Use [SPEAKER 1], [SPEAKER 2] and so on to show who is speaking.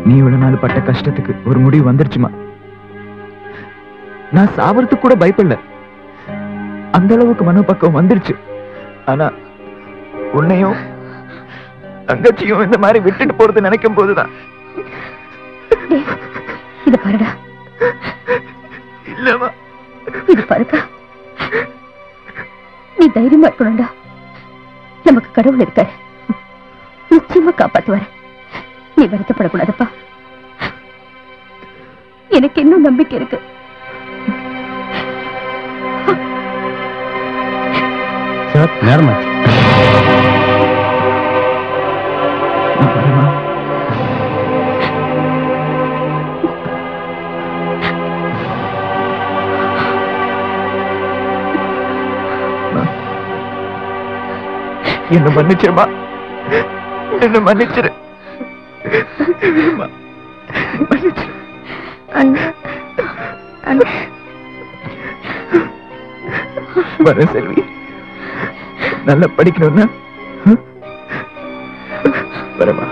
[SPEAKER 1] நீ இவ்வளவு நாள் பட்ட கஷ்டத்துக்கு ஒரு முடிவு வந்துருச்சுமா. நான் சாவறதுக்கு கூட பயப்படல, அந்த அளவுக்கு மனோபக்கம் வந்துருச்சு. ஆனா உன்னையும் தங்கச்சியும் இந்த மாதிரி விட்டுட்டு போறது நினைக்கும் போதுதான்.
[SPEAKER 2] இது பாருடா.
[SPEAKER 1] இல்லமா
[SPEAKER 2] இது பாருக்கா, நீ தைரியமா இருக்கணும்டா. நமக்கு கடவுள் இருக்காரு, நிச்சயமா காப்பாத்துவாரு. நீ வருத்தப்படக்கூடாதுப்பா. எனக்கு இன்னும் நம்பிக்கை இருக்கு.
[SPEAKER 3] சார் நேரமாச்சு.
[SPEAKER 1] என்ன மன்னிச்சிருமா, என்ன மன்னிச்சிரு. வரேன் செல்வி, நல்லா படிக்கணும்னா வரமா.